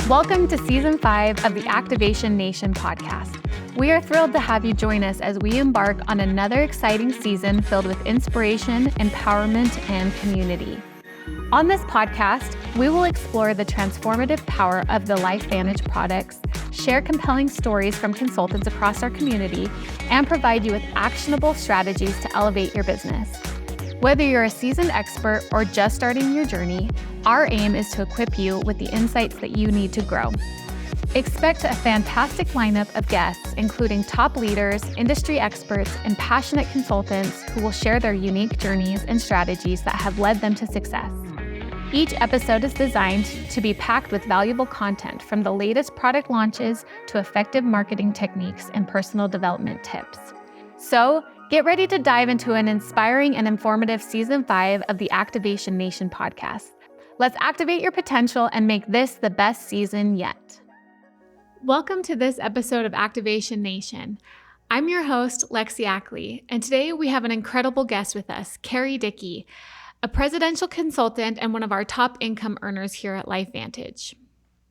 Welcome to Season 5 of the Activation Nation podcast. We are thrilled to have you join us as we embark on another exciting season filled with inspiration, empowerment, and community. On this podcast, we will explore the transformative power of the LifeVantage products, share compelling stories from consultants across our community, and provide you with actionable strategies to elevate your business. Whether you're a seasoned expert or just starting your journey, our aim is to equip you with the insights that you need to grow. Expect a fantastic lineup of guests, including top leaders, industry experts, and passionate consultants who will share their unique journeys and strategies that have led them to success. Each episode is designed to be packed with valuable content, from the latest product launches to effective marketing techniques and personal development tips. So, get ready to dive into an inspiring and informative Season 5 of the Activation Nation podcast. Let's activate your potential and make this the best season yet. Welcome to this episode of Activation Nation. I'm your host, Lexi Ackley, and today we have an incredible guest with us, Carrie Dickie, a presidential consultant and one of our top income earners here at LifeVantage.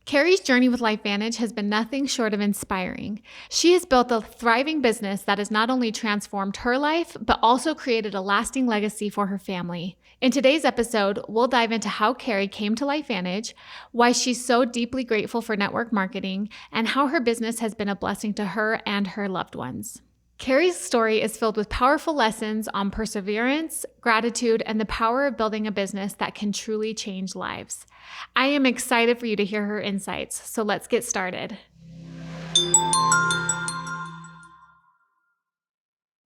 Carrie's journey with LifeVantage has been nothing short of inspiring. She has built a thriving business that has not only transformed her life, but also created a lasting legacy for her family. In today's episode, we'll dive into how Carrie came to LifeVantage, why she's so deeply grateful for network marketing, and how her business has been a blessing to her and her loved ones. Carrie's story is filled with powerful lessons on perseverance, gratitude, and the power of building a business that can truly change lives. I am excited for you to hear her insights, so let's get started.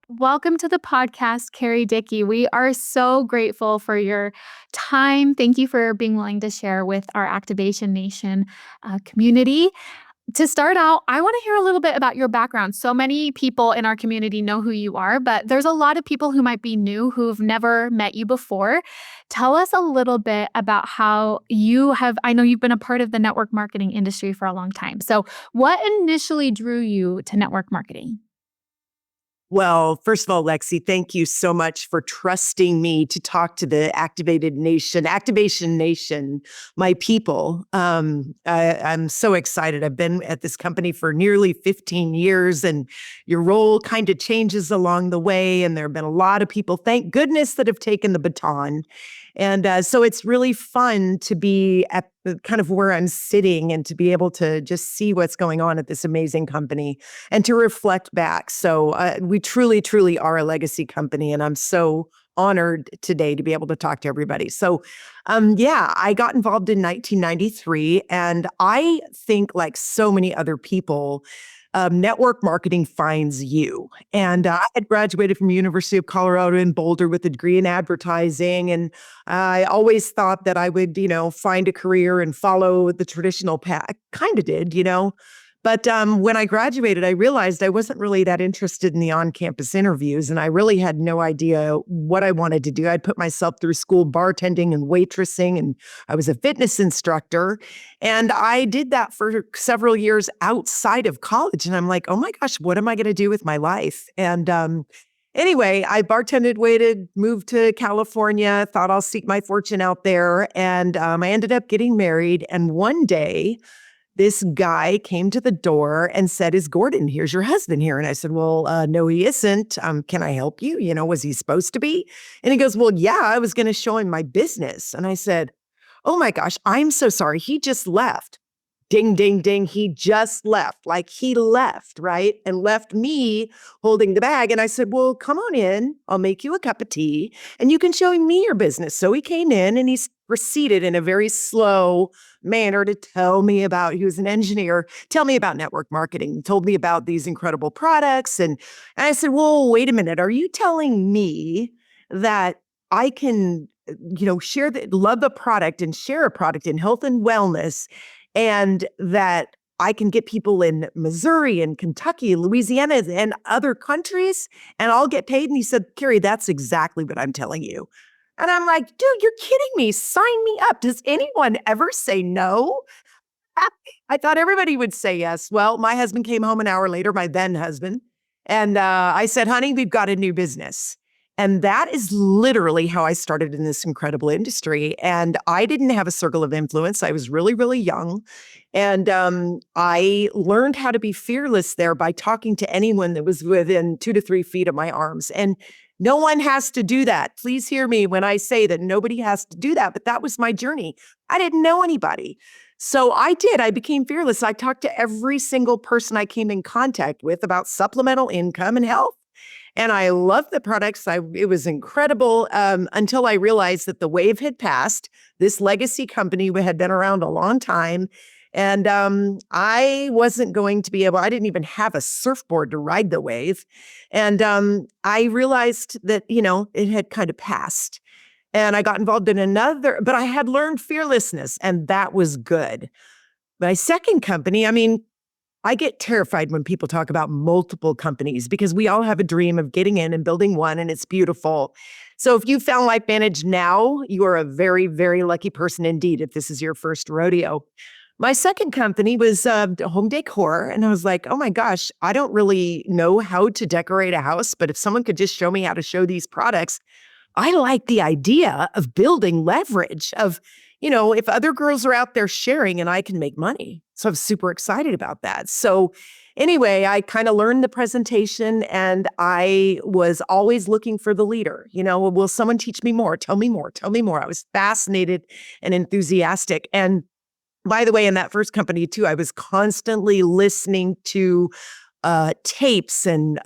Welcome to the podcast, Carrie Dickie. We are so grateful for your time. Thank you for being willing to share with our Activation Nation community. To start out, I want to hear a little bit about your background. So many people in our community know who you are, but there's a lot of people who might be new who've never met you before. Tell us a little bit about how I know you've been a part of the network marketing industry for a long time. So what initially drew you to network marketing? Well, first of all, Lexi, thank you so much for trusting me to talk to the Activation Nation, my people. I'm so excited. I've been at this company for nearly 15 years, and your role kind of changes along the way. And there have been a lot of people, thank goodness, that have taken the baton. And so it's really fun to be at kind of where I'm sitting and to be able to just see what's going on at this amazing company and to reflect back. So we truly, truly are a legacy company, and I'm so honored today to be able to talk to everybody. So I got involved in 1993, and I think, like so many other people, network marketing finds you. And I had graduated from University of Colorado in Boulder with a degree in advertising. And I always thought that I would, find a career and follow the traditional path. I kind of did. But when I graduated, I realized I wasn't really that interested in the on-campus interviews, and I really had no idea what I wanted to do. I'd put myself through school bartending and waitressing, and I was a fitness instructor, and I did that for several years outside of college. And I'm like, oh my gosh, what am I going to do with my life? And anyway, I bartended, waited, moved to California, thought I'll seek my fortune out there, and I ended up getting married. And one day, this guy came to the door and said, "Is Gordon, here's your husband here." And I said, "Well, no, he isn't. Can I help you? Was he supposed to be?" And he goes, "Well, yeah, I was going to show him my business." And I said, "Oh my gosh, I'm so sorry. He just left." Ding, ding, ding. He just left. Like, he left, right? And left me holding the bag. And I said, "Well, come on in. I'll make you a cup of tea and you can show me your business." So he came in and he's proceeded in a very slow manner to tell me about, he was an engineer, tell me about network marketing. He told me about these incredible products. And I said, "Well, wait a minute. Are you telling me that I can, love a product and share a product in health and wellness, and that I can get people in Missouri and Kentucky, Louisiana, and other countries, and I'll get paid?" And he said, "Carrie, that's exactly what I'm telling you." And I'm like, "Dude, you're kidding me. Sign me up. Does anyone ever say no?" I thought everybody would say yes. Well, my husband came home an hour later, my then husband, and I said, "Honey, we've got a new business." And that is literally how I started in this incredible industry. And I didn't have a circle of influence. I was really, really young. And I learned how to be fearless there by talking to anyone that was within 2 to 3 feet of my arms. And no one has to do that. Please hear me when I say that nobody has to do that. But that was my journey. I didn't know anybody. So I did. I became fearless. I talked to every single person I came in contact with about supplemental income and health. And I loved the products. It was incredible until I realized that the wave had passed. This legacy company had been around a long time. And I wasn't going to be able, I didn't even have a surfboard to ride the wave. And I realized that, it had kind of passed. And I got involved in another, but I had learned fearlessness, and that was good. My second company, I get terrified when people talk about multiple companies because we all have a dream of getting in and building one, and it's beautiful. So if you found LifeVantage now, you are a very, very lucky person indeed if this is your first rodeo. My second company was home decor, and I was like, oh my gosh, I don't really know how to decorate a house, but if someone could just show me how to show these products, I like the idea of building leverage of, if other girls are out there sharing and I can make money. So I'm super excited about that. So anyway, I kind of learned the presentation, and I was always looking for the leader. Will someone teach me more? Tell me more. Tell me more. I was fascinated and enthusiastic. And by the way, in that first company too, I was constantly listening to tapes and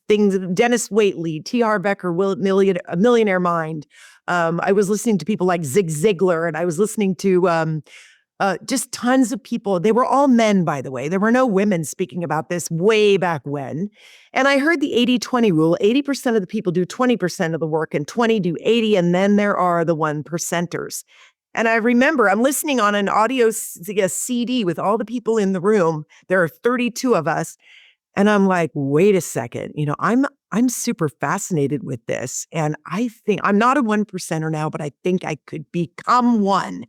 things. Dennis Waitley, T.R. Becker, A Millionaire Mind. I was listening to people like Zig Ziglar, and I was listening to just tons of people. They were all men, by the way. There were no women speaking about this way back when. And I heard the 80-20 rule. 80% of the people do 20% of the work, and 20 do 80, and then there are the 1%ers. And I remember I'm listening on an audio CD with all the people in the room. There are 32 of us. And I'm like, wait a second, I'm super fascinated with this. And I think I'm not a 1%er now, but I think I could become one.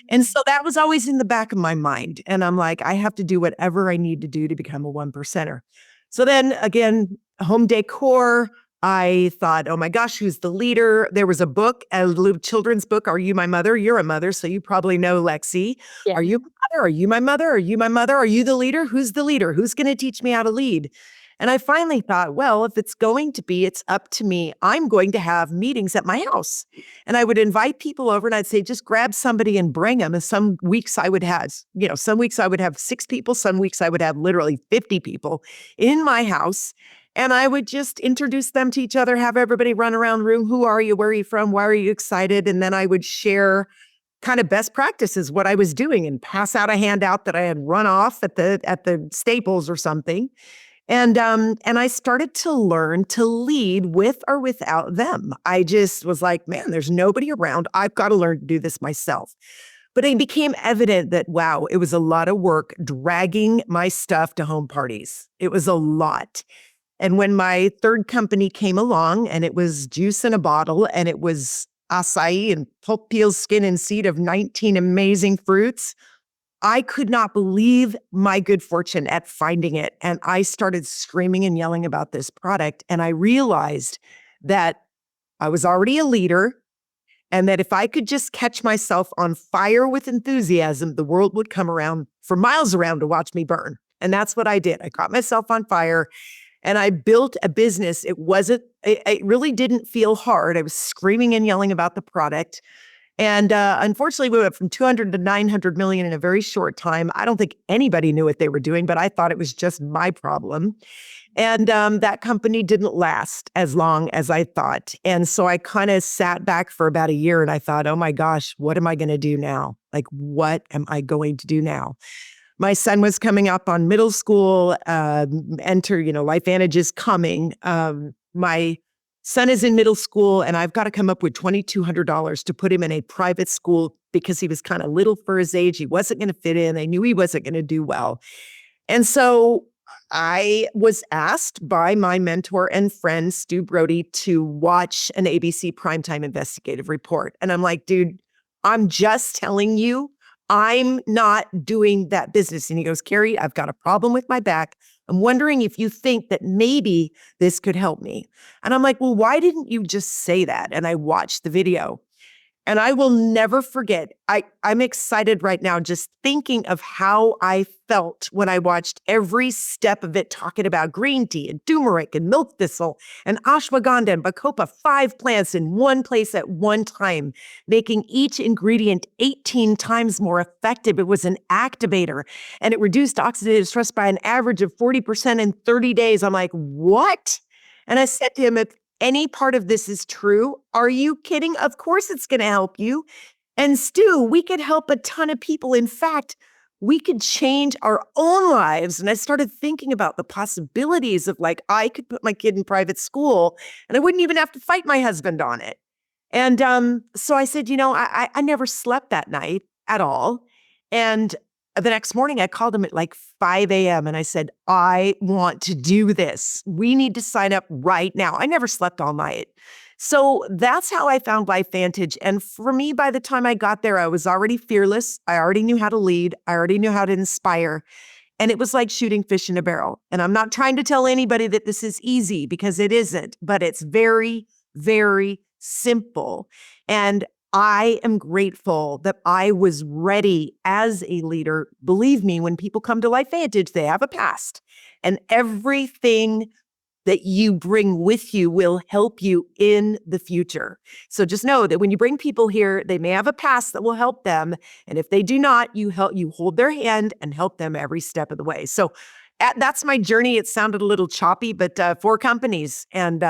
And so that was always in the back of my mind. And I'm like, I have to do whatever I need to do to become a 1%er. So then again, home decor, I thought, oh my gosh, who's the leader? There was a book, a little children's book, Are You My Mother? You're a mother, so you probably know Lexi. Yeah. Are you my mother? Are you my mother? Are you my mother? Are you the leader? Who's the leader? Who's going to teach me how to lead? And I finally thought, well, if it's going to be, it's up to me. I'm going to have meetings at my house. And I would invite people over, and I'd say, just grab somebody and bring them. And some weeks I would have, some weeks I would have 6 people. Some weeks I would have literally 50 people in my house. And I would just introduce them to each other, have everybody run around the room. Who are you? Where are you from? Why are you excited? And then I would share kind of best practices, what I was doing, and pass out a handout that I had run off at the Staples or something. And I started to learn to lead with or without them. I just was like, man, there's nobody around. I've got to learn to do this myself. But it became evident that, wow, it was a lot of work dragging my stuff to home parties. It was a lot. And when my third company came along, and it was juice in a bottle, and it was acai and pulp, peel, skin, and seed of 19 amazing fruits, I could not believe my good fortune at finding it. And I started screaming and yelling about this product. And I realized that I was already a leader, and that if I could just catch myself on fire with enthusiasm, the world would come around for miles around to watch me burn. And that's what I did. I caught myself on fire. And I built a business. It really didn't feel hard. I was screaming and yelling about the product. And unfortunately, we went from 200 to 900 million in a very short time. I don't think anybody knew what they were doing, but I thought it was just my problem. And that company didn't last as long as I thought. And so I kind of sat back for about a year, and I thought, oh my gosh, what am I going to do now? Like, what am I going to do now? My son was coming up on middle school, LifeVantage is coming. My son is in middle school, and I've got to come up with $2,200 to put him in a private school because he was kind of little for his age. He wasn't going to fit in. I knew he wasn't going to do well. And so I was asked by my mentor and friend, Stu Brody, to watch an ABC primetime investigative report. And I'm like, dude, I'm just telling you, I'm not doing that business. And he goes, Carrie, I've got a problem with my back. I'm wondering if you think that maybe this could help me. And I'm like, well, why didn't you just say that? And I watched the video. And I will never forget. I'm excited right now just thinking of how I felt when I watched every step of it, talking about green tea and turmeric and milk thistle and ashwagandha and bacopa, 5 plants in one place at one time, making each ingredient 18 times more effective. It was an activator and it reduced oxidative stress by an average of 40% in 30 days. I'm like, what? And I said to him, if any part of this is true, are you kidding? Of course it's going to help you. And Stu, we could help a ton of people. In fact, we could change our own lives. And I started thinking about the possibilities of like, I could put my kid in private school and I wouldn't even have to fight my husband on it. And so I said, I never slept that night at all. And the next morning, I called him at like 5 a.m. and I said, I want to do this. We need to sign up right now. I never slept all night. So that's how I found LifeVantage. And for me, by the time I got there, I was already fearless. I already knew how to lead. I already knew how to inspire. And it was like shooting fish in a barrel. And I'm not trying to tell anybody that this is easy because it isn't, but it's very, very simple. And I am grateful that I was ready as a leader. Believe me, when people come to LifeVantage, they have a past. And everything that you bring with you will help you in the future. So just know that when you bring people here, they may have a past that will help them. And if they do not, you hold their hand and help them every step of the way. So that's my journey. It sounded a little choppy, but 4 companies. And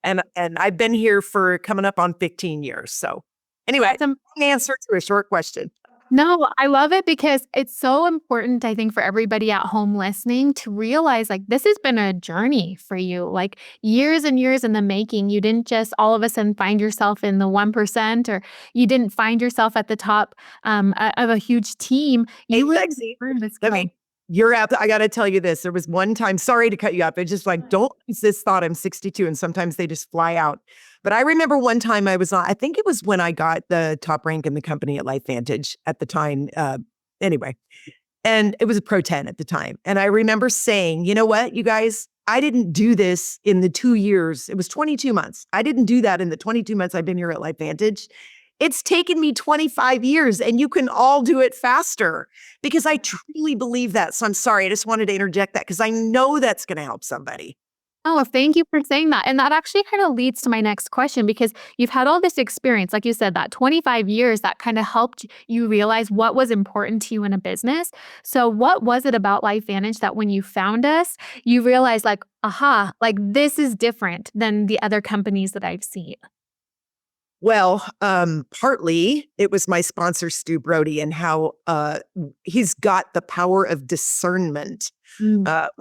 I've been here for coming up on 15 years. So anyway, an answer to a short question. No, I love it because it's so important, I think, for everybody at home listening to realize like this has been a journey for you, like years and years in the making. You didn't just all of a sudden find yourself in the 1%, or you didn't find yourself at the top of a huge team. You You're out. I got to tell you this. There was one time, sorry to cut you up. It's just like, don't use this thought. I'm 62 and sometimes they just fly out. But I remember one time I was on, I think it was when I got the top rank in the company at LifeVantage at the time. Anyway, and it was a Pro 10 at the time. And I remember saying, you know what, you guys, I didn't do this in the 2 years. It was 22 months. I didn't do that in the 22 months I've been here at LifeVantage. It's taken me 25 years and you can all do it faster because I truly believe that. So I'm sorry. I just wanted to interject that because I know that's going to help somebody. Oh, thank you for saying that. And that actually kind of leads to my next question because you've had all this experience, like you said, that 25 years that kind of helped you realize what was important to you in a business. So what was it about LifeVantage that when you found us, you realized like, aha, like this is different than the other companies that I've seen? Well, partly it was my sponsor, Stu Brody, and how he's got the power of discernment.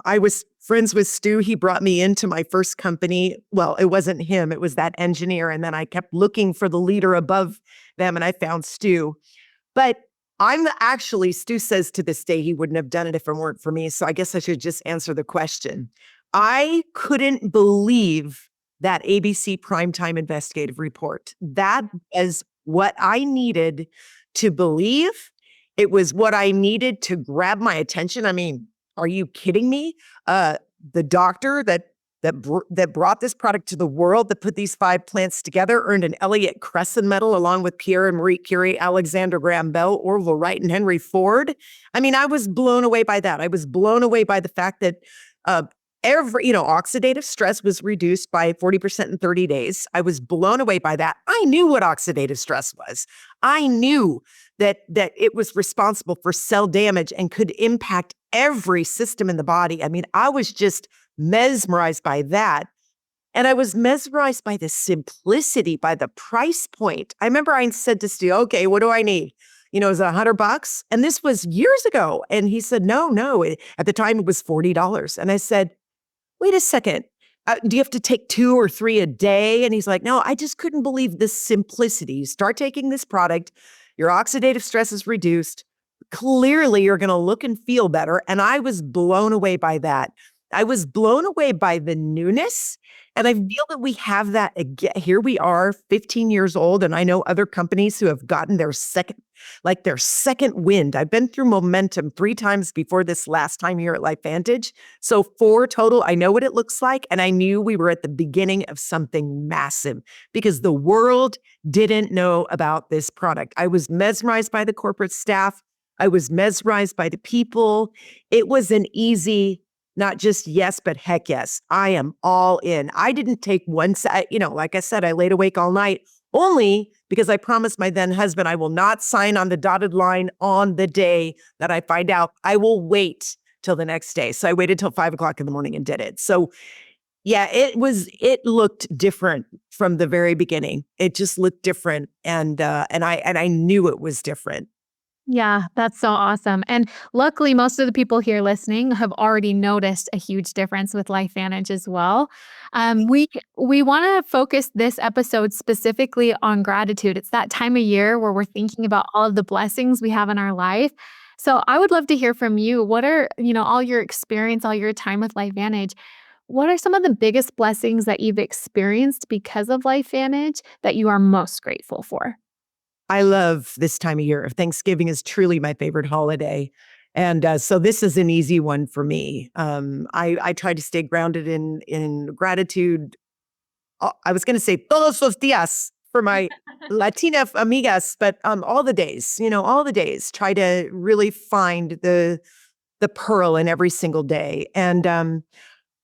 I was friends with Stu. He brought me into my first company. Well, it wasn't him. It was that engineer. And then I kept looking for the leader above them and I found Stu. But Stu says to this day, he wouldn't have done it if it weren't for me. So I guess I should just answer the question. I couldn't believe that ABC primetime investigative report. That is what I needed to believe. It was what I needed to grab my attention. I mean, are you kidding me? The doctor that brought this product to the world, that put these 5 plants together, earned an Elliott Crescent Medal along with Pierre and Marie Curie, Alexander Graham Bell, Orville Wright, and Henry Ford. I mean, I was blown away by that. I was blown away by the fact that oxidative stress was reduced by 40% in 30 days. I was blown away by that. I knew what oxidative stress was. I knew that it was responsible for cell damage and could impact every system in the body. I mean, I was just mesmerized by that. And I was mesmerized by the simplicity, by the price point. I remember I said to Stu, okay, what do I need? Is it $100? And this was years ago. And he said, no. At the time, it was $40. And I said, wait a second. Do you have to take 2 or 3 a day? And he's like, no, I just couldn't believe the simplicity. You start taking this product, your oxidative stress is reduced. Clearly, you're going to look and feel better. And I was blown away by that. I was blown away by the newness. And I feel that we have that again. Here we are, 15 years old. And I know other companies who have gotten their second like their second wind. I've been through momentum 3 times before this last time here at LifeVantage. So 4 total, I know what it looks like. And I knew we were at the beginning of something massive because the world didn't know about this product. I was mesmerized by the corporate staff. I was mesmerized by the people. It was an easy, not just yes, but heck yes. I am all in. I didn't take one, like I said, I laid awake all night only because I promised my then husband I will not sign on the dotted line on the day that I find out. I will wait till the next day. So I waited till 5 o'clock in the morning and did it. So yeah, it looked different from the very beginning. It just looked different. And I knew it was different. Yeah, that's so awesome. And luckily, most of the people here listening have already noticed a huge difference with LifeVantage as well. We want to focus this episode specifically on gratitude. It's that time of year where we're thinking about all of the blessings we have in our life. So I would love to hear from you. What are, all your experience, all your time with LifeVantage? What are some of the biggest blessings that you've experienced because of LifeVantage that you are most grateful for? I love this time of year. Thanksgiving is truly my favorite holiday. And so this is an easy one for me. I try to stay grounded in gratitude. I was going to say todos los días for my Latina amigas, but all the days, all the days. Try to really find the pearl in every single day. And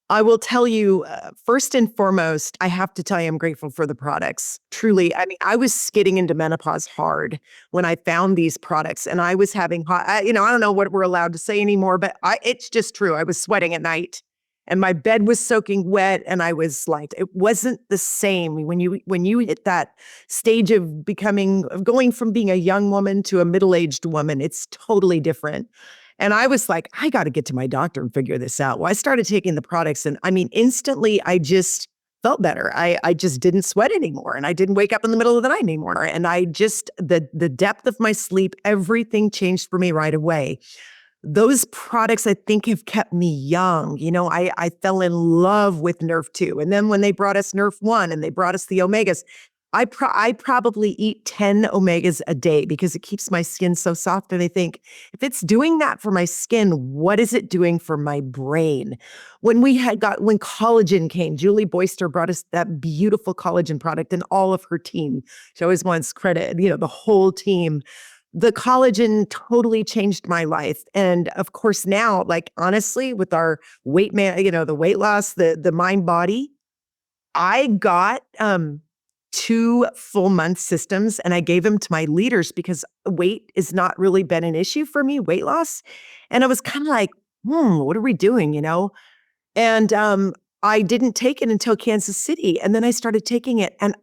I will tell you, first and foremost, I have to tell you, I'm grateful for the products. Truly, I mean, I was getting into menopause hard when I found these products, and I was having I don't know what we're allowed to say anymore, but it's just true. I was sweating at night, and my bed was soaking wet, and I was like, it wasn't the same when you hit that stage of going from being a young woman to a middle-aged woman. It's totally different. And I was like, I got to get to my doctor and figure this out. Well, I started taking the products, and I mean, instantly, I just felt better. I just didn't sweat anymore, and I didn't wake up in the middle of the night anymore. And I just the depth of my sleep, everything changed for me right away. Those products, I think, have kept me young. I fell in love with Nerf 2. And then when they brought us Nerf 1 and they brought us the Omegas, I probably eat 10 Omegas a day because it keeps my skin so soft. And I think, if it's doing that for my skin, what is it doing for my brain? When collagen came, Julie Boyster brought us that beautiful collagen product and all of her team. She always wants credit, the whole team. The collagen totally changed my life. And of course now, like honestly, with our the weight loss, the mind body, I got 2 full-month systems, and I gave them to my leaders because weight has not really been an issue for me, weight loss. And I was kind of like, what are we doing? And I didn't take it until Kansas City. And then I started taking it. And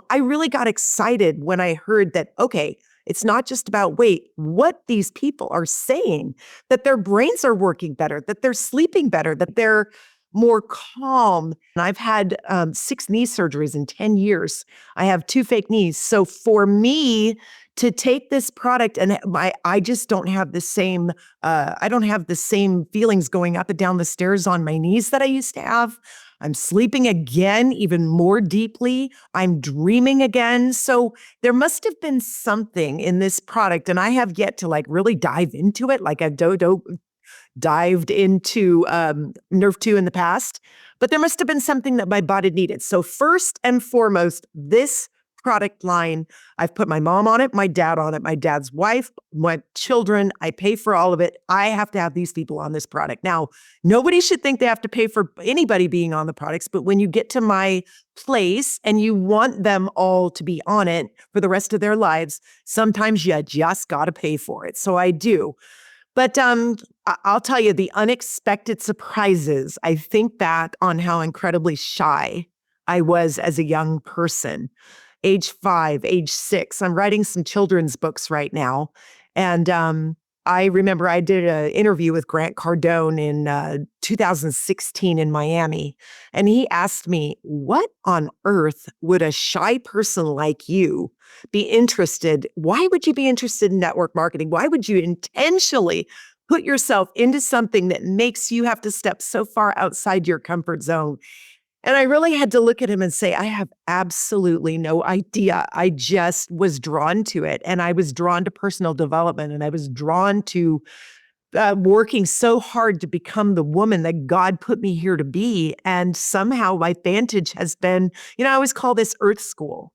I really got excited when I heard that, okay, it's not just about weight. What these people are saying, that their brains are working better, that they're sleeping better, that they're more calm. And I've had 6 knee surgeries in 10 years. I have 2 fake knees. So for me to take this product, and I just don't have the same, I don't have the same feelings going up and down the stairs on my knees that I used to have. I'm sleeping again, even more deeply. I'm dreaming again. So there must have been something in this product, and I have yet to really dive into it. Like I've dived into Nerf 2 in the past, but there must have been something that my body needed. So first and foremost, this product line, I've put my mom on it, my dad on it, my dad's wife, my children. I pay for all of it. I have to have these people on this product. Now, nobody should think they have to pay for anybody being on the products, but when you get to my place and you want them all to be on it for the rest of their lives, sometimes you just got to pay for it. So I do. But I'll tell you, the unexpected surprises, I think back on how incredibly shy I was as a young person. Age 5, age 6. I'm writing some children's books right now. And I remember I did an interview with Grant Cardone in 2016 in Miami. And he asked me, what on earth would a shy person like you be interested? Why would you be interested in network marketing? Why would you intentionally put yourself into something that makes you have to step so far outside your comfort zone? And I really had to look at him and say, I have absolutely no idea. I just was drawn to it. And I was drawn to personal development, and I was drawn to working so hard to become the woman that God put me here to be. And somehow LifeVantage has been, I always call this Earth School.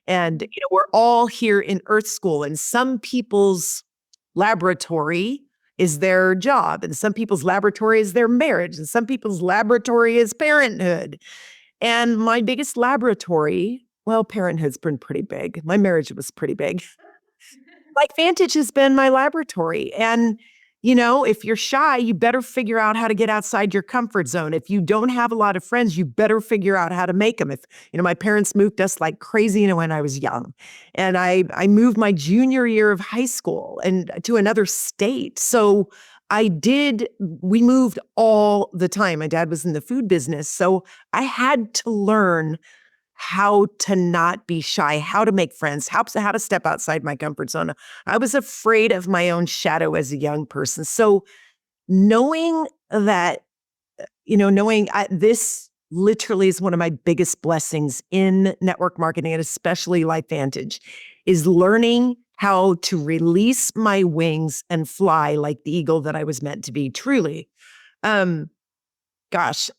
And, we're all here in Earth School, and some people's laboratory is their job, and some people's laboratory is their marriage, and some people's laboratory is parenthood. And my biggest laboratory, well, parenthood's been pretty big. My marriage was pretty big. LifeVantage has been my laboratory. And, if you're shy, you better figure out how to get outside your comfort zone. If you don't have a lot of friends, you better figure out how to make them. If, my parents moved us like crazy, when I was young. And I moved my junior year of high school and to another state. So we moved all the time. My dad was in the food business. So I had to learn how to not be shy, how to make friends, how to step outside my comfort zone. I was afraid of my own shadow as a young person. So knowing that, this literally is one of my biggest blessings in network marketing, and especially LifeVantage, is learning how to release my wings and fly like the eagle that I was meant to be, truly. Gosh,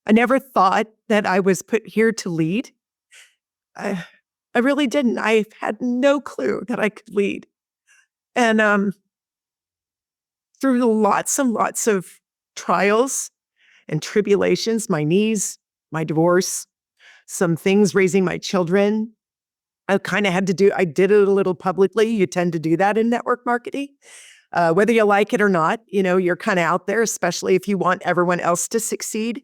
I never thought that I was put here to lead. I really didn't. I had no clue that I could lead. And through lots and lots of trials and tribulations, my knees, my divorce, some things raising my children, I did it a little publicly. You tend to do that in network marketing. Whether you like it or not, you're kind of out there, especially if you want everyone else to succeed.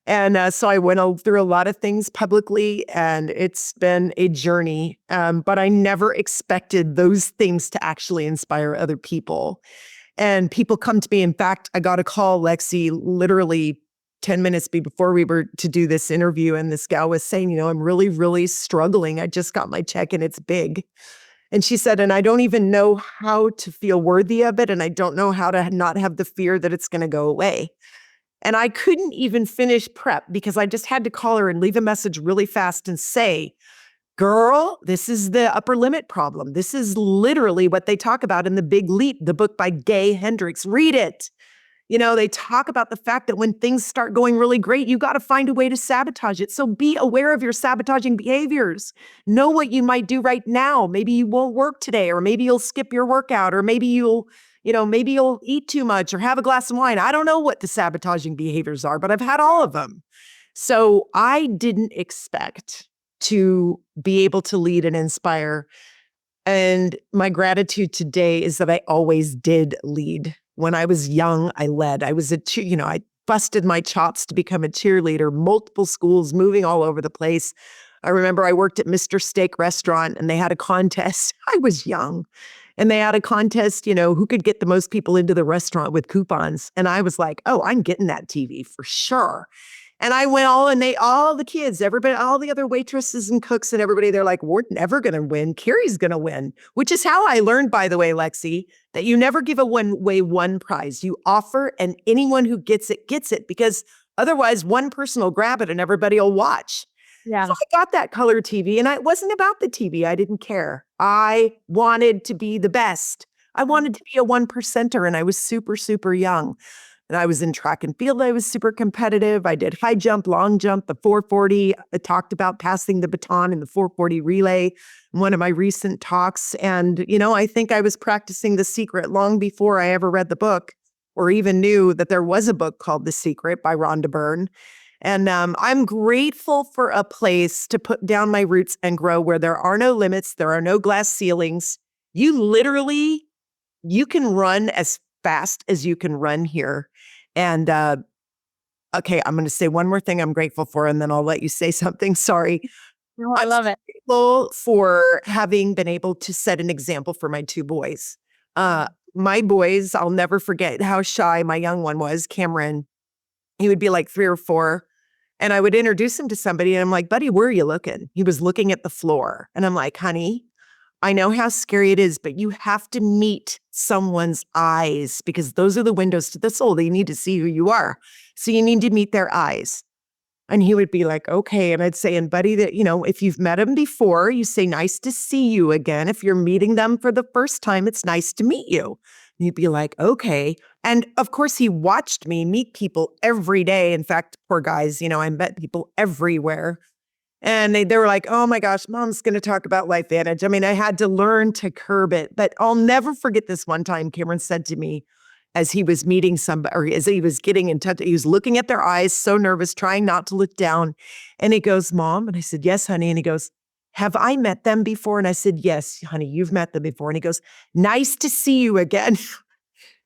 And so I went through a lot of things publicly, and it's been a journey. But I never expected those things to actually inspire other people. And people come to me. In fact, I got a call, Lexi, literally 10 minutes before we were to do this interview. And this gal was saying, I'm really, really struggling. I just got my check and it's big. And she said, and I don't even know how to feel worthy of it. And I don't know how to not have the fear that it's going to go away. And I couldn't even finish prep because I just had to call her and leave a message really fast and say, girl, this is the upper limit problem. This is literally what they talk about in The Big Leap, the book by Gay Hendricks. Read it. They talk about the fact that when things start going really great, you got to find a way to sabotage it. So be aware of your sabotaging behaviors. Know what you might do right now. Maybe you won't work today, or maybe you'll skip your workout, or maybe you'll eat too much or have a glass of wine. I don't know what the sabotaging behaviors are, but I've had all of them. So I didn't expect to be able to lead and inspire. And my gratitude today is that I always did lead. When I was young, I led. I busted my chops to become a cheerleader, multiple schools, moving all over the place. I remember I worked at Mr. Steak Restaurant, and they had a contest. I was young. And they had a contest, who could get the most people into the restaurant with coupons. And I was like, oh, I'm getting that TV for sure. And I went all the kids, everybody, all the other waitresses and cooks and everybody, they're like, we're never going to win. Carrie's going to win, which is how I learned, by the way, Lexi, that you never give away one prize. You offer, and anyone who gets it, because otherwise one person will grab it and everybody will watch. Yeah. So I got that color TV, and it wasn't about the TV. I didn't care. I wanted to be the best. I wanted to be a 1%er, and I was super, super young. And I was in track and field. I was super competitive. I did high jump, long jump, the 440. I talked about passing the baton in the 440 relay in one of my recent talks. And, I think I was practicing The Secret long before I ever read the book or even knew that there was a book called The Secret by Rhonda Byrne. And I'm grateful for a place to put down my roots and grow where there are no limits. There are no glass ceilings. You can run as fast as you can run here. And okay, I'm going to say one more thing I'm grateful for, and then I'll let you say something. Sorry. No, I love it. I'm grateful for having been able to set an example for my two boys. My boys, I'll never forget how shy my young one was, Cameron. He would be like 3 or 4. And I would introduce him to somebody, and I'm like, buddy, where are you looking? He was looking at the floor. And I'm like, honey, I know how scary it is, but you have to meet someone's eyes, because those are the windows to the soul. They need to see who you are. So you need to meet their eyes. And he would be like, okay. And I'd say, and buddy, that, if you've met him before, you say, nice to see you again. If you're meeting them for the first time, it's nice to meet you. And you'd be like, okay. And of course, he watched me meet people every day. In fact, poor guys, I met people everywhere. And they were like, oh my gosh, mom's going to talk about LifeVantage. I mean, I had to learn to curb it. But I'll never forget this one time Cameron said to me, as he was meeting somebody, or as he was getting in touch, he was looking at their eyes, so nervous, trying not to look down. And he goes, Mom, and I said, yes, honey. And he goes, have I met them before? And I said, yes, honey, you've met them before. And he goes, nice to see you again.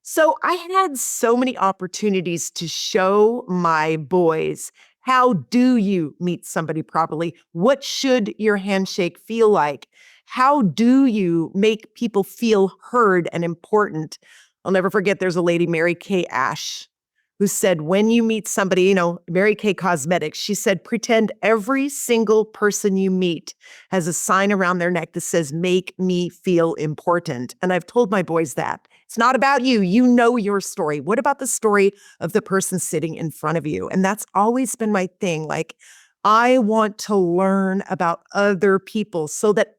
So I had so many opportunities to show my boys, how do you meet somebody properly? What should your handshake feel like? How do you make people feel heard and important? I'll never forget, there's a lady, Mary Kay Ash, who said, when you meet somebody, Mary Kay Cosmetics, she said, pretend every single person you meet has a sign around their neck that says, make me feel important. And I've told my boys that. It's not about you. You know your story. What about the story of the person sitting in front of you? And that's always been my thing. Like, I want to learn about other people so that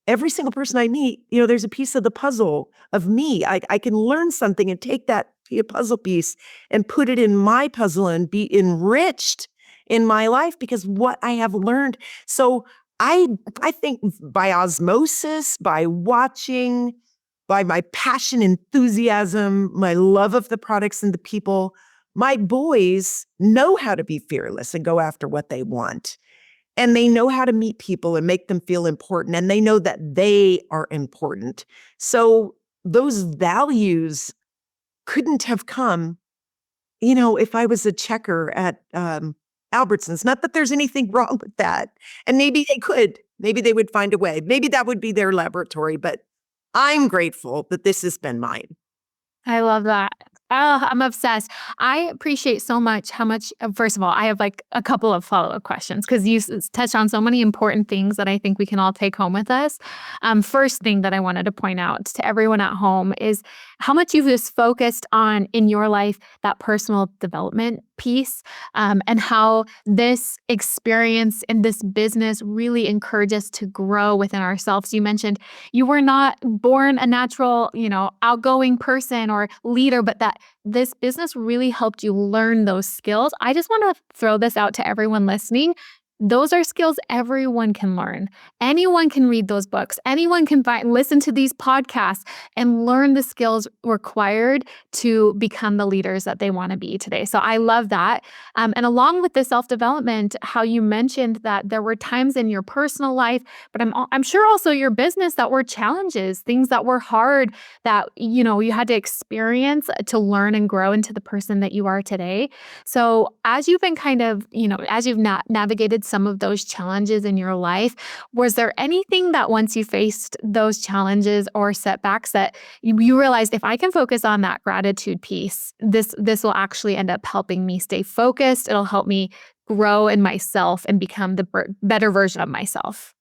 every single person I meet, there's a piece of the puzzle of me. I can learn something and take that puzzle piece and put it in my puzzle and be enriched in my life because what I have learned. So I think by osmosis, by watching, by my passion, enthusiasm, my love of the products and the people, my boys know how to be fearless and go after what they want. And they know how to meet people and make them feel important. And they know that they are important. So those values couldn't have come, if I was a checker at Albertsons. Not that there's anything wrong with that. And maybe they could. Maybe they would find a way. Maybe that would be their laboratory. But I'm grateful that this has been mine. I love that. Oh, I'm obsessed. I appreciate so much how much, first of all, I have like a couple of follow-up questions because you touched on so many important things that I think we can all take home with us. First thing that I wanted to point out to everyone at home is how much you've just focused on in your life, that personal development piece, and how this experience in this business really encourages us to grow within ourselves. You mentioned you were not born a natural, outgoing person or leader, but that this business really helped you learn those skills. I just want to throw this out to everyone listening. Those are skills everyone can learn. Anyone can read those books. Anyone can listen to these podcasts and learn the skills required to become the leaders that they want to be today. So I love that. And along with the self-development, how you mentioned that there were times in your personal life, but I'm sure also your business that were challenges, things that were hard that, you had to experience to learn and grow into the person that you are today. So as you've been kind of, as you've navigated some of those challenges in your life, was there anything that once you faced those challenges or setbacks that you realized if I can focus on that gratitude piece, this will actually end up helping me stay focused. It'll help me grow in myself and become the better version of myself?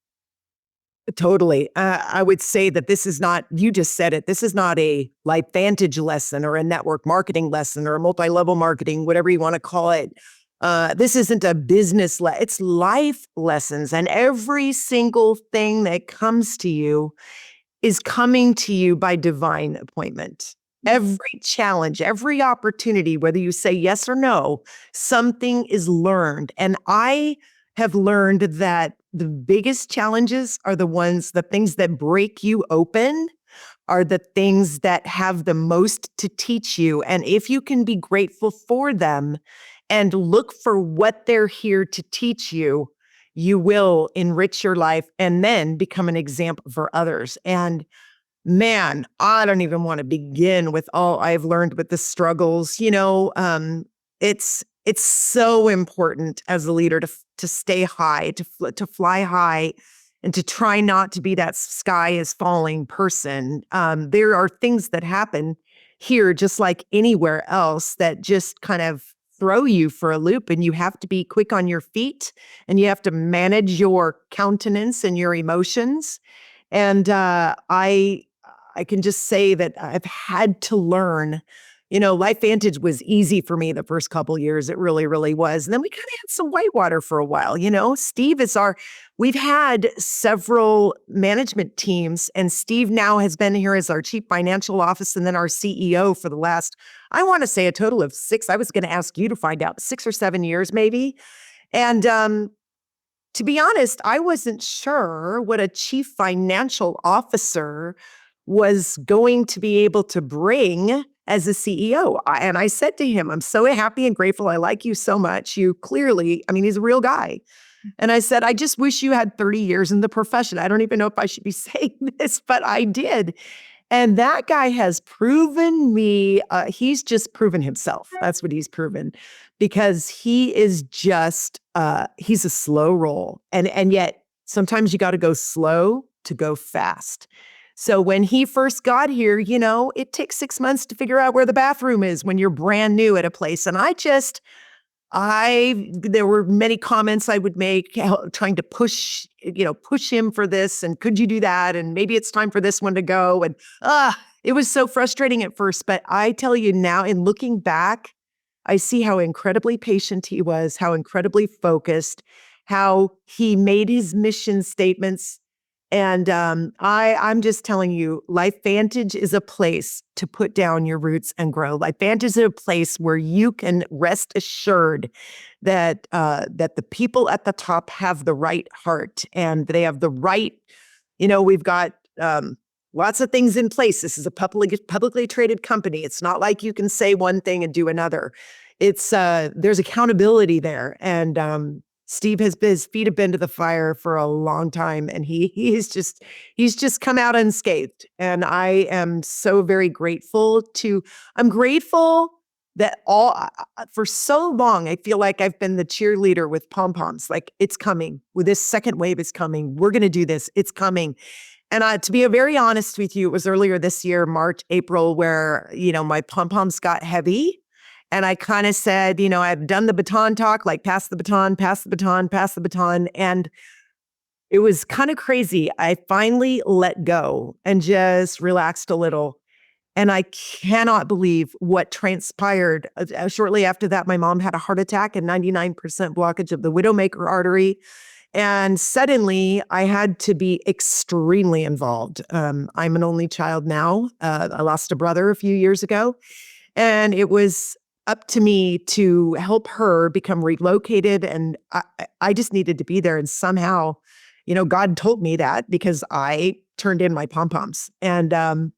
Totally. I would say that this is not, you just said it, this is not a LifeVantage lesson or a network marketing lesson or a multi-level marketing, whatever you want to call it. This isn't a business, it's life lessons. And every single thing that comes to you is coming to you by divine appointment. Every challenge, every opportunity, whether you say yes or no, something is learned. And I have learned that the biggest challenges are the things that break you open are the things that have the most to teach you. And if you can be grateful for them and look for what they're here to teach you, you will enrich your life and then become an example for others. And man, I don't even want to begin with all I've learned with the struggles. It's so important as a leader to stay high, to fly high, and to try not to be that sky is falling person. There are things that happen here, just like anywhere else, that just kind of throw you for a loop, and you have to be quick on your feet, and you have to manage your countenance and your emotions. And I can just say that I've had to learn, LifeVantage was easy for me the first couple years. It really, really was. And then we kind of had some whitewater for a while. Steve is we've had several management teams, and Steve now has been here as our chief financial officer and then our CEO for the last, I want to say a total of 6. I was going to ask you to find out, 6 or 7 years maybe. And to be honest, I wasn't sure what a chief financial officer was going to be able to bring as a CEO. And I said to him, I'm so happy and grateful. I like you so much. You clearly, he's a real guy. And I said, I just wish you had 30 years in the profession. I don't even know if I should be saying this, but I did. And that guy has proven me, he's just proven himself. That's what he's proven, because he is just, he's a slow roll. And yet sometimes you got to go slow to go fast. So when he first got here, it takes 6 months to figure out where the bathroom is when you're brand new at a place. And there were many comments I would make trying to push him for this. And could you do that? And maybe it's time for this one to go. And it was so frustrating at first. But I tell you now, in looking back, I see how incredibly patient he was, how incredibly focused, how he made his mission statements. And I'm just telling you, LifeVantage is a place to put down your roots and grow. LifeVantage is a place where you can rest assured that that the people at the top have the right heart and they have the right. We've got lots of things in place. This is a publicly traded company. It's not like you can say one thing and do another. It's there's accountability there, and Steve his feet have been to the fire for a long time, and he's just come out unscathed. And I am so very grateful I'm grateful that for so long, I feel like I've been the cheerleader with pom-poms, like it's coming. With this second wave is coming. We're going to do this. It's coming. And to be very honest with you, it was earlier this year, March, April, where, my pom-poms got heavy. And I kind of said, I've done the baton talk, like pass the baton, pass the baton, pass the baton. And it was kind of crazy. I finally let go and just relaxed a little. And I cannot believe what transpired. Shortly after that, my mom had a heart attack and 99% blockage of the widowmaker artery. And suddenly I had to be extremely involved. I'm an only child now. I lost a brother a few years ago. And it was up to me to help her become relocated. And I just needed to be there. And somehow, God told me that because I turned in my pom-poms. And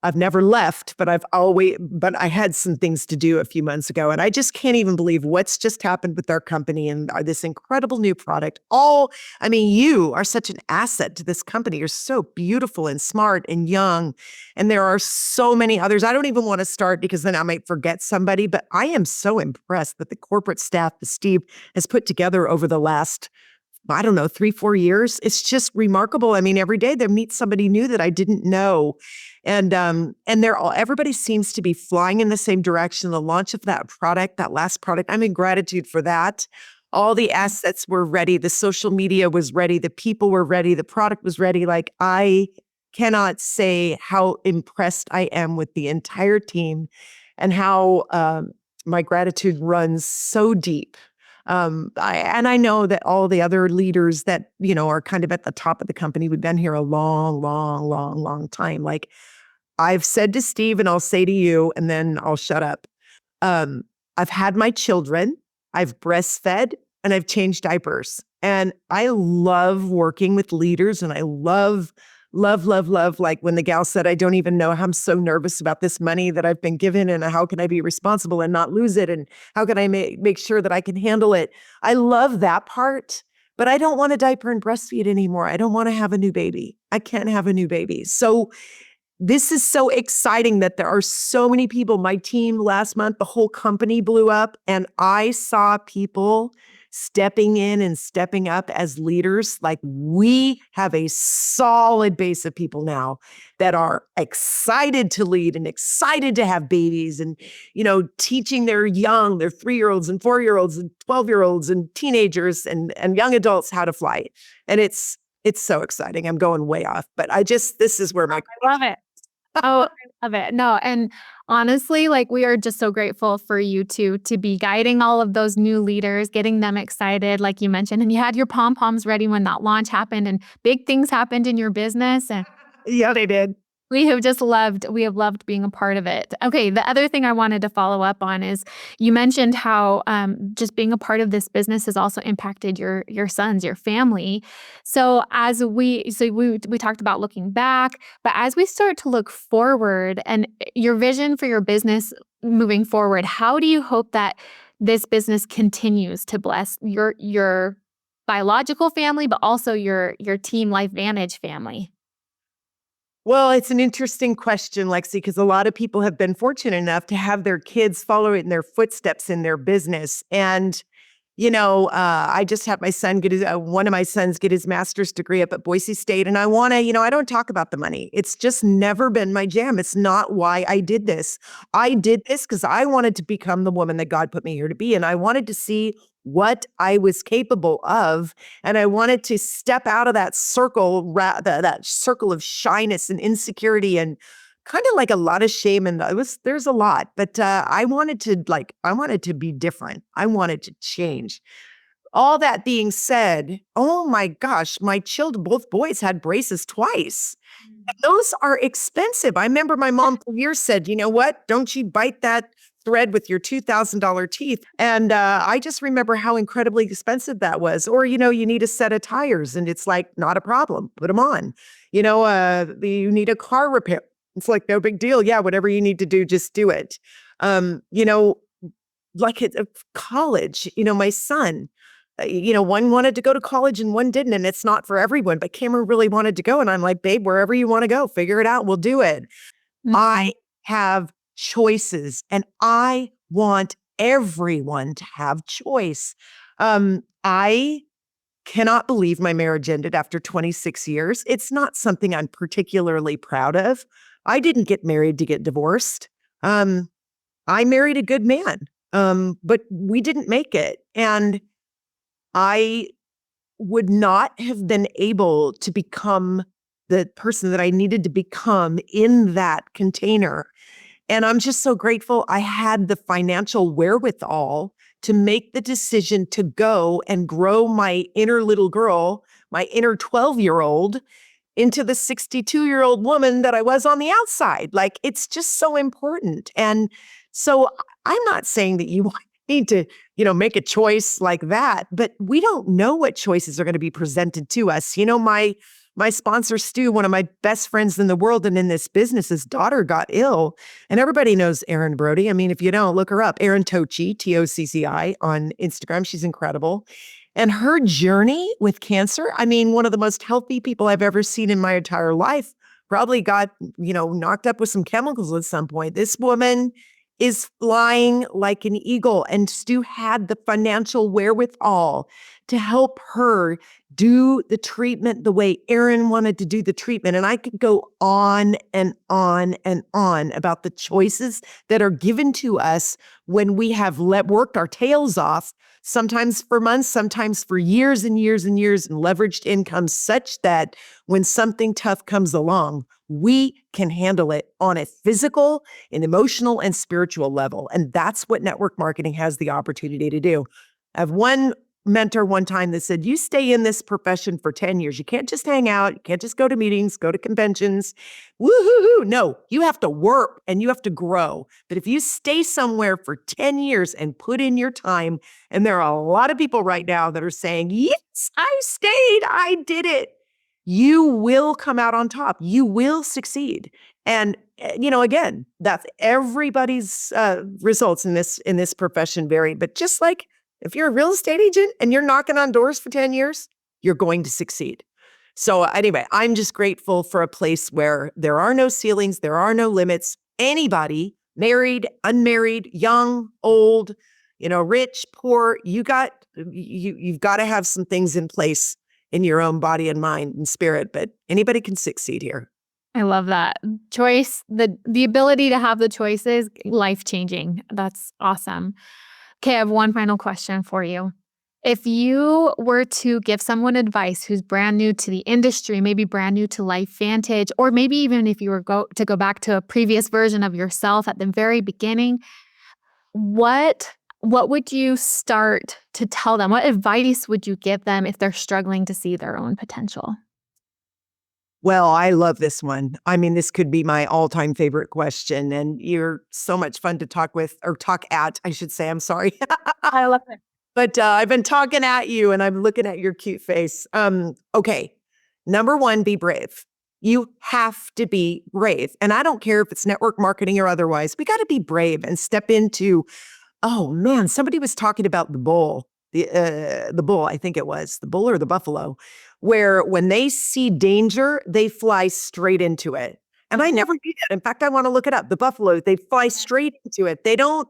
I've never left, but I had some things to do a few months ago. And I just can't even believe what's just happened with our company and this incredible new product. You are such an asset to this company. You're so beautiful and smart and young. And there are so many others. I don't even want to start because then I might forget somebody, but I am so impressed that the corporate staff that Steve has put together over the last 3-4 years. It's just remarkable. Every day they meet somebody new that I didn't know. And everybody seems to be flying in the same direction. The launch of that last product, I'm in gratitude for that. All the assets were ready. The social media was ready. The people were ready. The product was ready. Like, I cannot say how impressed I am with the entire team and how my gratitude runs so deep. I know that all the other leaders that, are kind of at the top of the company, we've been here a long, long, long, long time. Like I've said to Steve, and I'll say to you, and then I'll shut up. I've had my children, I've breastfed, and I've changed diapers. And I love working with leaders, and I love, like when the gal said, I don't even know how I'm so nervous about this money that I've been given, and how can I be responsible and not lose it? And how can I make sure that I can handle it? I love that part, but I don't want to diaper and breastfeed anymore. I don't want to have a new baby. I can't have a new baby. So this is so exciting that there are so many people. My team last month, the whole company blew up, and I saw people stepping in and stepping up as leaders. Like, we have a solid base of people now that are excited to lead and excited to have babies and, teaching their 3-year-olds and 4-year-olds and 12-year-olds and teenagers and young adults how to fly. And it's so exciting. I'm going way off, but this is where I love it. Oh, I love it. No, and honestly, like we are just so grateful for you to be guiding all of those new leaders, getting them excited, like you mentioned, and you had your pom-poms ready when that launch happened and big things happened in your business. And Yeah, they did. we have loved being a part of it. Okay, the other thing I wanted to follow up on is you mentioned how just being a part of this business has also impacted your sons, your family. So we talked about looking back, but as we start to look forward and your vision for your business moving forward, how do you hope that this business continues to bless your biological family, but also your team LifeVantage family? Well, it's an interesting question, Lexi, because a lot of people have been fortunate enough to have their kids follow in their footsteps in their business. And I just had my son get one of my sons get his master's degree up at Boise State. And I want to, I don't talk about the money. It's just never been my jam. It's not why I did this. I did this because I wanted to become the woman that God put me here to be. And I wanted to see what I was capable of. And I wanted to step out of that circle, that circle of shyness and insecurity and kind of like a lot of shame. And there's a lot, but I wanted to be different. I wanted to change. All that being said, oh my gosh, my children, both boys had braces twice. Those are expensive. I remember my mom for years said, you know what? Don't you bite that thread with your $2,000 teeth. And I just remember how incredibly expensive that was. Or, you need a set of tires and it's like, not a problem. Put them on. You need a car repair. It's like, no big deal. Yeah, whatever you need to do, just do it. Um, you know, like at college, my son, one wanted to go to college and one didn't. And it's not for everyone, but Cameron really wanted to go. And I'm like, babe, wherever you want to go, figure it out. We'll do it. I have choices and I want everyone to have choice. I cannot believe my marriage ended after 26 years. It's not something I'm particularly proud of. I didn't get married to get divorced. I married a good man, but we didn't make it. And I would not have been able to become the person that I needed to become in that container. And I'm just so grateful I had the financial wherewithal to make the decision to go and grow my inner little girl, my inner 12-year-old into the 62-year-old woman that I was on the outside. Like, it's just so important. And so I'm not saying that you need to, make a choice like that, but we don't know what choices are going to be presented to us. My sponsor, Stu, one of my best friends in the world and in this business, his daughter got ill. And everybody knows Erin Brody. I mean, if you don't, look her up. Erin Tocci, Tocci on Instagram. She's incredible. And her journey with cancer, I mean, one of the most healthy people I've ever seen in my entire life, probably got, knocked up with some chemicals at some point. This woman is flying like an eagle. And Stu had the financial wherewithal to help her do the treatment the way Erin wanted to do the treatment. And I could go on and on and on about the choices that are given to us when we have worked our tails off, sometimes for months, sometimes for years and years and years, and leveraged income such that when something tough comes along, we can handle it on a physical, an emotional, and spiritual level. And that's what network marketing has the opportunity to do. I have one mentor one time that said, you stay in this profession for 10 years. You can't just hang out. You can't just go to meetings, go to conventions. Woo-hoo-hoo. No, you have to work and you have to grow. But if you stay somewhere for 10 years and put in your time, and there are a lot of people right now that are saying, yes, I stayed, I did it. You will come out on top. You will succeed. And, again, that's everybody's results in this profession vary. But just like if you're a real estate agent and you're knocking on doors for 10 years, you're going to succeed. So anyway, I'm just grateful for a place where there are no ceilings, there are no limits. Anybody, married, unmarried, young, old, rich, poor, you've got to have some things in place in your own body and mind and spirit, but anybody can succeed here. I love that. Choice, the ability to have the choices, life-changing. That's awesome. Okay, I have one final question for you. If you were to give someone advice who's brand new to the industry, maybe brand new to LifeVantage, or maybe even if you were to go back to a previous version of yourself at the very beginning, what would you start to tell them? What advice would you give them if they're struggling to see their own potential? Well, I love this one. I mean, this could be my all-time favorite question, and you're so much fun to talk with or talk at, I should say. I'm sorry. I love it. But I've been talking at you and I'm looking at your cute face. Okay. Number one, be brave. You have to be brave. And I don't care if it's network marketing or otherwise. We got to be brave and step into, oh man, somebody was talking about the bull, I think it was the bull or the buffalo, where when they see danger, they fly straight into it. And I never did that. In fact, I want to look it up. The buffalo, they fly straight into it. They don't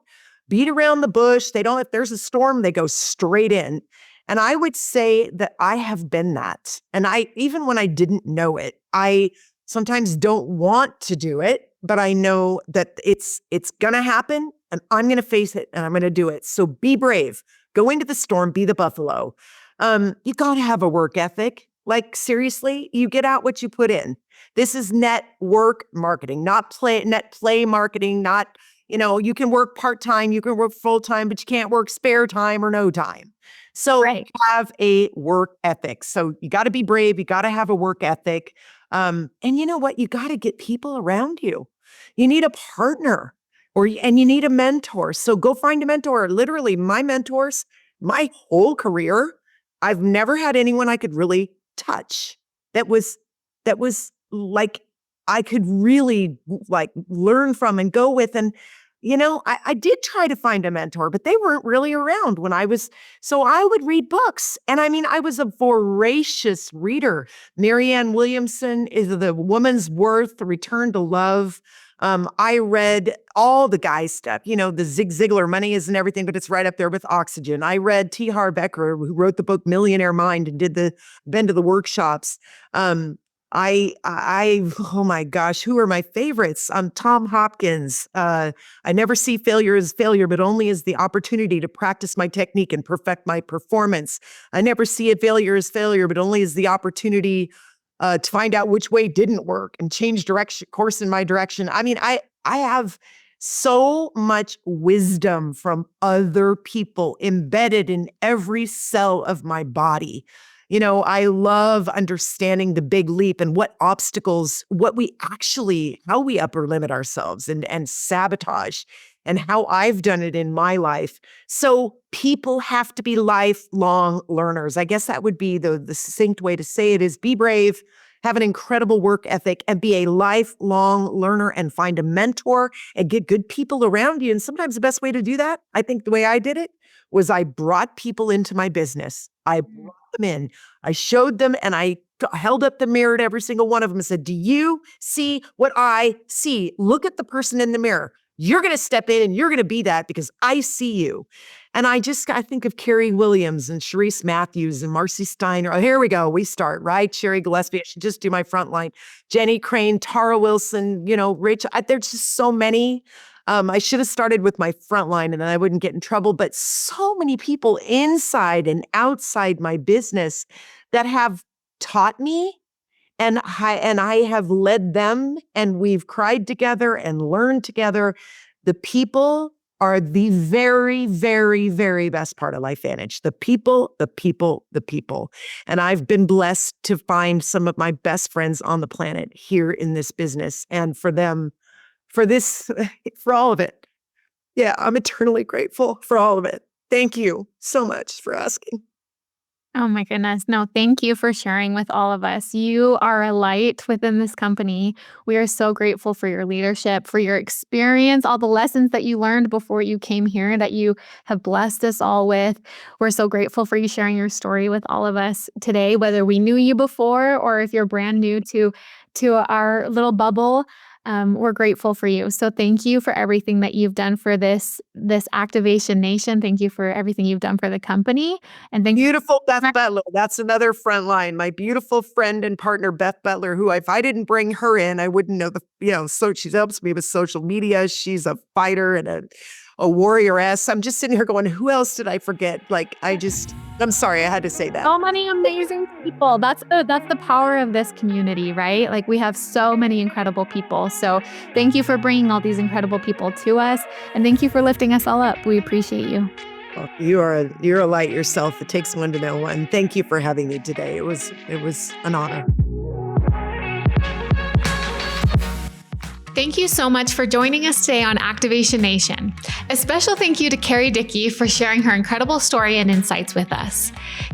beat around the bush. They don't, if there's a storm, they go straight in. And I would say that I have been that. And even when I didn't know it, I sometimes don't want to do it, but I know that it's going to happen and I'm going to face it and I'm going to do it. So be brave. Go into the storm, be the buffalo. You got to have a work ethic. Like seriously, you get out what you put in. This is network marketing, not net play marketing, not, you can work part-time, you can work full-time, but you can't work spare time or no time. So Right. have a work ethic. So you got to be brave. You got to have a work ethic. And you know what? You got to get people around you. You need a partner and you need a mentor. So go find a mentor. Literally my mentors, my whole career, I've never had anyone I could really touch that was like I could really like learn from and go with. And I did try to find a mentor, but they weren't really around when so I would read books. And I mean, I was a voracious reader. Marianne Williamson is The Woman's Worth, The Return to Love. I read all the guy stuff, the Zig Ziglar, Money Isn't Everything, but it's right up there with Oxygen. I read T. Harv Eker, who wrote the book Millionaire Mind and been to the workshops. Oh my gosh, who are my favorites? Tom Hopkins. I never see failure as failure, but only as the opportunity to practice my technique and perfect my performance. I never see a failure as failure, but only as the opportunity to find out which way didn't work and change course in my direction. I mean, I have so much wisdom from other people embedded in every cell of my body. I love understanding the big leap and what obstacles, how we upper limit ourselves and sabotage and how I've done it in my life. So people have to be lifelong learners. I guess that would be the succinct way to say it is be brave, have an incredible work ethic, and be a lifelong learner and find a mentor and get good people around you. And sometimes the best way to do that, I think the way I did it, was I brought people into my business. I brought them in. I showed them and I held up the mirror to every single one of them and said, do you see what I see? Look at the person in the mirror. You're going to step in and you're going to be that because I see you. And I think of Carrie Williams and Sharice Matthews and Marcy Steiner. Oh, here we go. We start, right? Sherry Gillespie. I should just do my front line. Jenny Crane, Tara Wilson, Rich. There's just so many. I should have started with my front line and then I wouldn't get in trouble. But so many people inside and outside my business that have taught me. And I have led them and we've cried together and learned together. The people are the very, very, very best part of LifeVantage. The people, the people, the people. And I've been blessed to find some of my best friends on the planet here in this business. And for them, for all of it. Yeah, I'm eternally grateful for all of it. Thank you so much for asking. Oh my goodness. No, thank you for sharing with all of us. You are a light within this company. We are so grateful for your leadership, for your experience, all the lessons that you learned before you came here that you have blessed us all with. We're so grateful for you sharing your story with all of us today, whether we knew you before or if you're brand new to our little bubble. We're grateful for you. So thank you for everything that you've done for this Activation Nation. Thank you for everything you've done for the company. And thank Beautiful Beth Butler. That's another front line. My beautiful friend and partner, Beth Butler, who if I didn't bring her in, I wouldn't know so she helps me with social media. She's a fighter and a warrioress. I'm just sitting here going, who else did I forget? I'm sorry, I had to say that. So many amazing people. That's the power of this community, right? Like we have so many incredible people. So thank you for bringing all these incredible people to us. And thank you for lifting us all up. We appreciate you. Well, you're a light yourself. It takes one to know one. Thank you for having me today. It was an honor. Thank you so much for joining us today on Activation Nation. A special thank you to Carrie Dickie for sharing her incredible story and insights with us.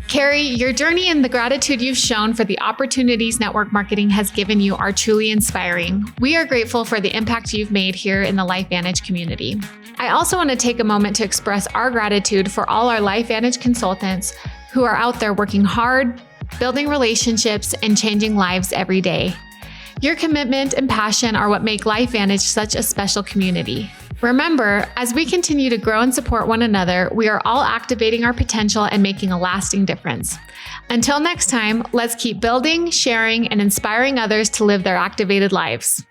Carrie, your journey and the gratitude you've shown for the opportunities network marketing has given you are truly inspiring. We are grateful for the impact you've made here in the LifeVantage community. I also want to take a moment to express our gratitude for all our LifeVantage consultants who are out there working hard, building relationships, and changing lives every day. Your commitment and passion are what make LifeVantage such a special community. Remember, as we continue to grow and support one another, we are all activating our potential and making a lasting difference. Until next time, let's keep building, sharing, and inspiring others to live their activated lives.